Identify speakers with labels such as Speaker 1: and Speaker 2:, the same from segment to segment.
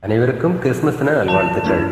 Speaker 1: அனைவருக்கும் கிறிஸ்துமஸ் தின நல்வாழ்த்துக்கள்.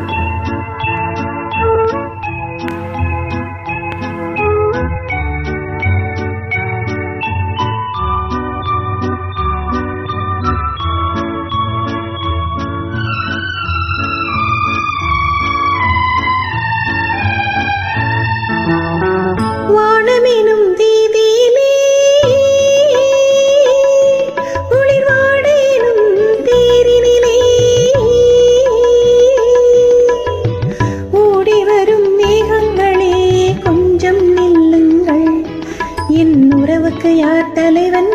Speaker 2: உறவுக்கு யார் தலைவன்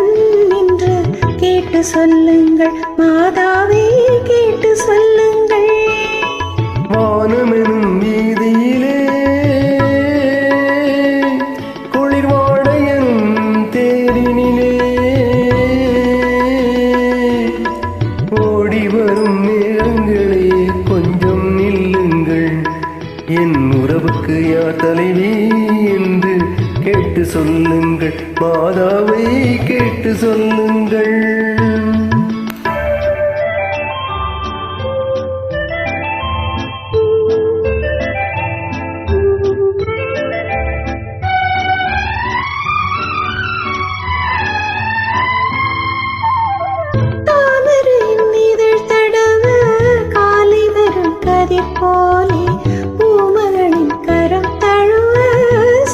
Speaker 2: என்று கேட்டு சொல்லுங்கள், மாதாவே கேட்டு சொல்லுங்கள்.
Speaker 3: வானமெனும் வீதியிலே குளிர்வாடையனும் தேரினிலே ஓடி வரும் நேரங்களே கொஞ்சம் நில்லுங்கள், என் உறவுக்கு யார் தலைவி என்று கேட்டு சொல்லுங்கள், மாதாவை கேட்டு சொல்லுங்கள்.
Speaker 2: தாமரையின் இதழ் தடவ காலை வரும் கதிர் போலே பூமகளின் கரம் தழுவ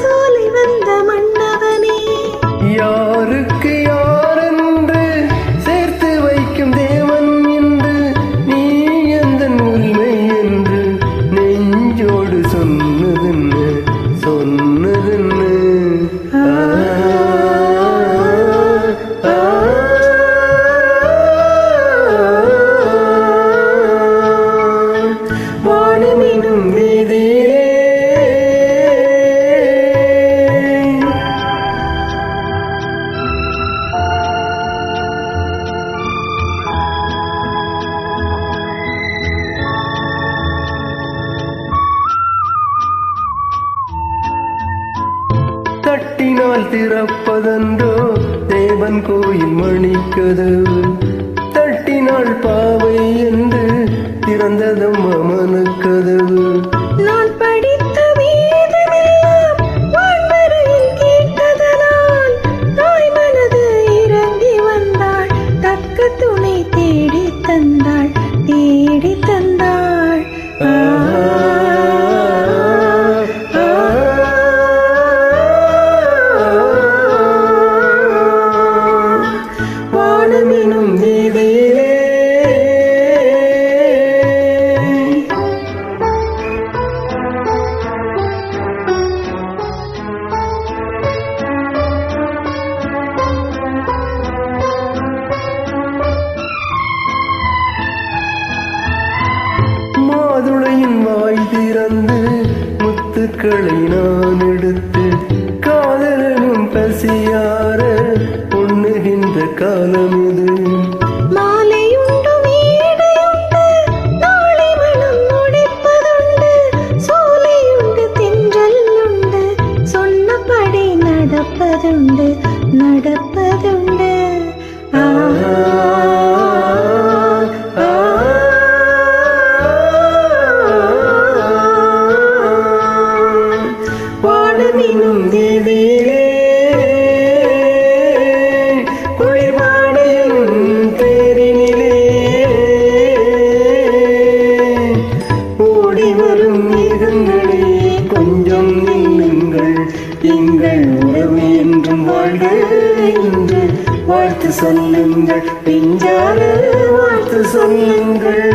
Speaker 2: சோலை வந்த மன்னவனே.
Speaker 3: யாருக்கு யாரென்று சேர்த்து வைக்கும் தேவன் என்று நீ எந்த உரிமை என்று நெஞ்சோடு சொன்னதுன்னு சொன்னதுன்னு வானமெனும் வீதியிலே தட்டினால் திறப்பதன்றோ தேவன் கோயில் மணிக்கதவு, தட்டினால் பாவை என்று திறந்ததம் மனக்கதவு.
Speaker 2: நான் படித்த வேதமெல்லாம் வான்வரையில் கேட்டதனால் தாய் மனது இறங்கி வந்தாள், தக்க துணை தேடி தந்தாள், தேடி தந்தாள்.
Speaker 3: வானமெனும் வீதியிலே மாதுளையின் வாய் திறந்து முத்துக்களை நான் எடுத்து காதலனும் பசியார உண்ணுகின்ற காலம் இது.
Speaker 2: மாலையுண்டு மேடையுண்டு நாளை மனம் முடிப்பதுண்டு, சோலையுண்டு தென்றல் உண்டு சொன்னபடி நடப்பதுண்டு, நடப்பதுண்டு.
Speaker 3: வானமெனும் வீதியிலே குளிர்வாடையும் தேரினிலே ஓடி வரும் மேகங்களே கொஞ்சம் நில்லுங்கள், எங்கள் உறவு என்றும் வாழ்க என்று வாழ்த்து சொல்லுங்கள், பிஞ்சால வாழ்த்து சொல்லுங்கள்.